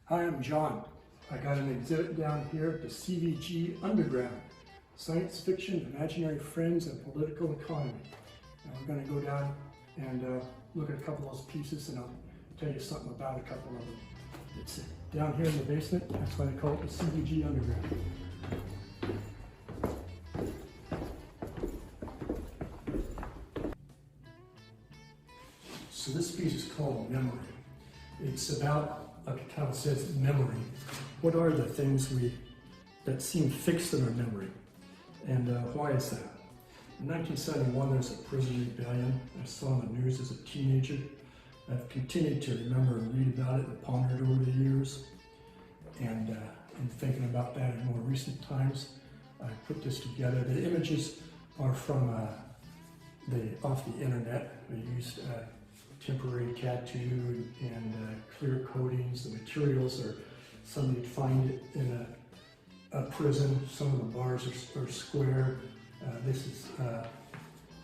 Hi, I'm John. I got an exhibit down here at the CVG Underground, Science Fiction, Imaginary Friends, and Political Economy. And we're going to go down and look at a couple of those pieces, and I'll tell you something about a couple of them. It's down here in the basement. That's why they call it the CVG Underground. So this piece is called Memory. It's about, like how it says, memory. What are the things that seem fixed in our memory? And why is that? In 1971, there was a prison rebellion. I saw on the news as a teenager. I've continued to remember and read about it and ponder it over the years. And I'm thinking about that in more recent times. I put this together. The images are from off the internet. I used temporary tattoo and clear coatings. The materials are some you'd find it in a prison. Some of the bars are square. This is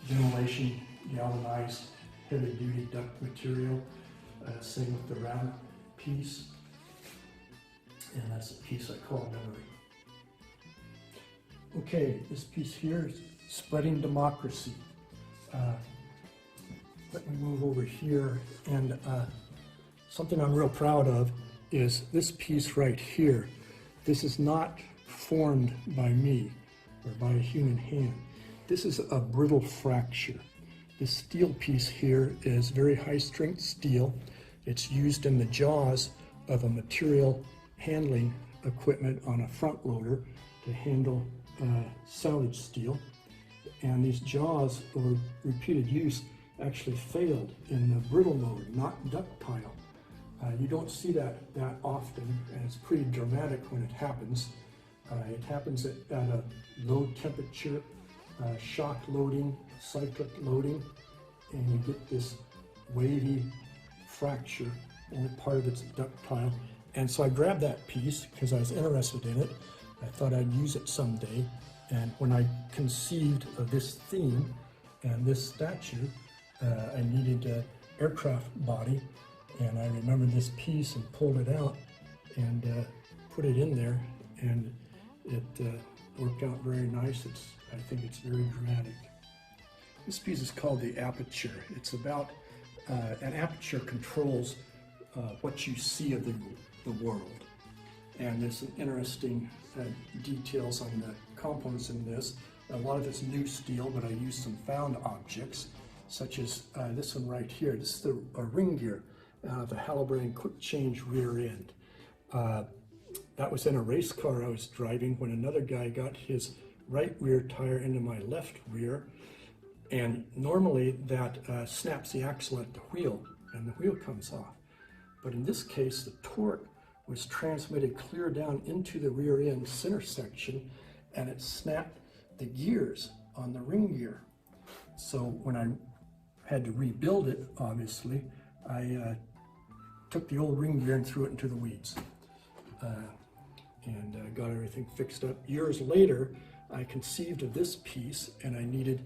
ventilation, galvanized, heavy-duty duct material. Same with the round piece. And that's a piece I call Memory. Okay, this piece here is Spreading Democracy. Let me move over here, and something I'm real proud of is this piece right here. This is not formed by me or by a human hand. This is a brittle fracture. This steel piece here is very high-strength steel. It's used in the jaws of a material handling equipment on a front loader to handle salvage steel. And these jaws, over repeated use, actually failed in the brittle mode, not ductile. You don't see that often, and it's pretty dramatic when it happens. It happens at a low temperature, shock loading, cyclic loading, and you get this wavy fracture. Only part of it's ductile. And so I grabbed that piece because I was interested in it. I thought I'd use it someday. And when I conceived of this theme and this statue, I needed an aircraft body, and I remembered this piece and pulled it out and put it in there, and it worked out very nice. I think it's very dramatic. This piece is called the aperture. It's about an aperture controls what you see of the world, and there's some interesting details on the components in this. A lot of it's new steel, but I used some found objects, such as this one right here. This is a ring gear out of a Halliburton quick change rear end. That was in a race car I was driving when another guy got his right rear tire into my left rear, and normally that snaps the axle at the wheel and the wheel comes off. But in this case, the torque was transmitted clear down into the rear end center section, and it snapped the gears on the ring gear. So when I had to rebuild it, obviously, I took the old ring gear and threw it into the weeds and got everything fixed up. Years later, I conceived of this piece, and I needed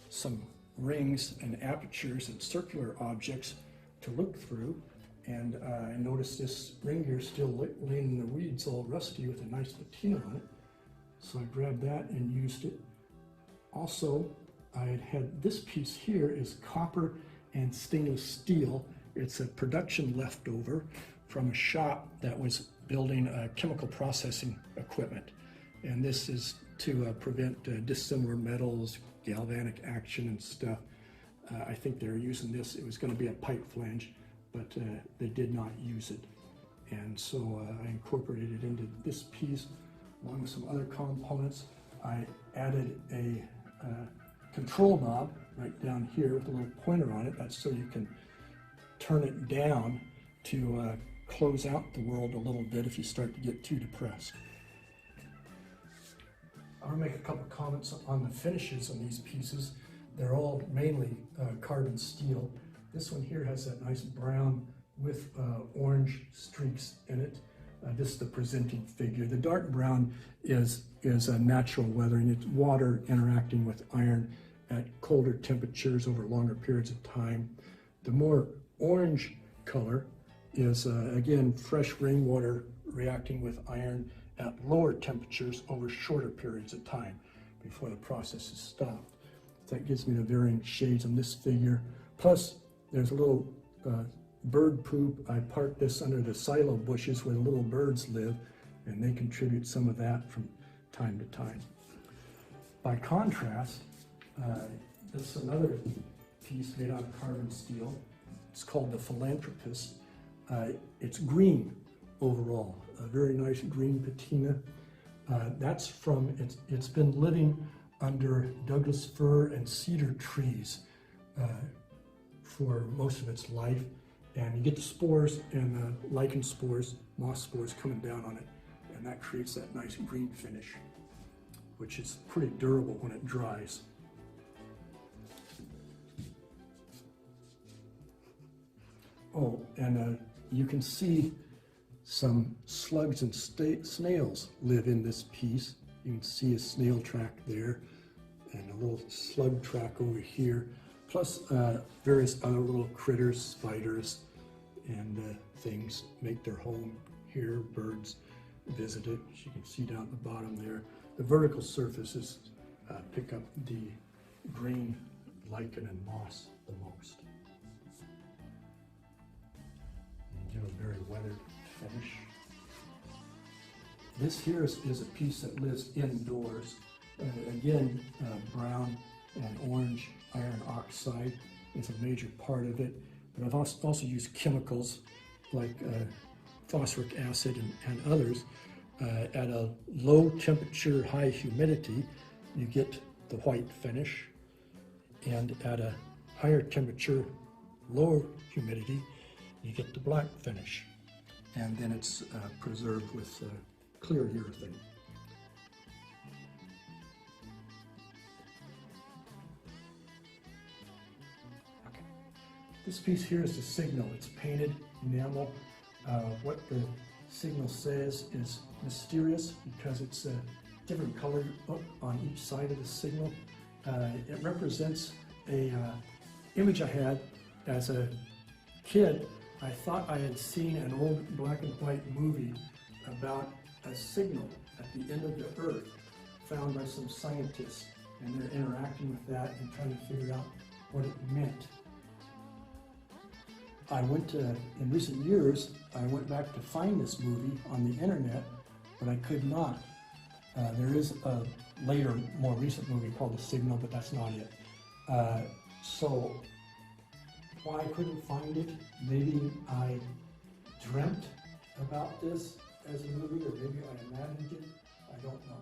some rings and apertures and circular objects to look through, and I noticed this ring gear still laying in the weeds, all rusty with a nice patina on it. So I grabbed that and used it. Also, I had this piece here is copper and stainless steel. It's a production leftover from a shop that was building chemical processing equipment. And this is to prevent dissimilar metals, galvanic action and stuff. I think they were using this. It was going to be a pipe flange, but they did not use it. And so I incorporated it into this piece along with some other components. I added a control knob right down here with a little pointer on it. That's so you can turn it down to close out the world a little bit if you start to get too depressed. I want to make a couple comments on the finishes on these pieces. They're all mainly carbon steel. This one here has that nice brown with orange streaks in it. This is the presenting figure. The dark brown is a natural weathering. It's water interacting with iron at colder temperatures over longer periods of time. The more orange color is, again, fresh rainwater reacting with iron at lower temperatures over shorter periods of time before the process is stopped. That gives me the varying shades on this figure. Plus, there's a little bird poop. I parked this under the silo bushes where the little birds live, and they contribute some of that from time to time. By contrast, this is another piece made out of carbon steel. It's called the Philanthropist. It's green overall, a very nice green patina. That's from, it's been living under Douglas fir and cedar trees for most of its life. And you get the spores and lichen spores, moss spores coming down on it, and that creates that nice green finish, which is pretty durable when it dries. Oh, and you can see some slugs and snails live in this piece. You can see a snail track there and a little slug track over here, plus various other little critters, spiders, and things make their home here. Birds visit it, as you can see down at the bottom there. The vertical surfaces pick up the green lichen and moss the most. And give a very weathered finish. This here is a piece that lives indoors. Again, brown and orange iron oxide is a major part of it. But I've also used chemicals like phosphoric acid and others. At a low temperature, high humidity, you get the white finish. And at a higher temperature, lower humidity, you get the black finish. And then it's preserved with clear urethane. Okay. This piece here is the signal. It's painted enamel. What the signal says is mysterious because it's a different color on each side of the signal. It represents a image I had as a kid. I thought I had seen an old black and white movie about a signal at the end of the earth found by some scientists, and they're interacting with that and trying to figure out what it meant. In recent years, I went back to find this movie on the internet, but I could not. There is a later, more recent movie called The Signal, but that's not it. So why I couldn't find it, maybe I dreamt about this as a movie, or maybe I imagined it, I don't know.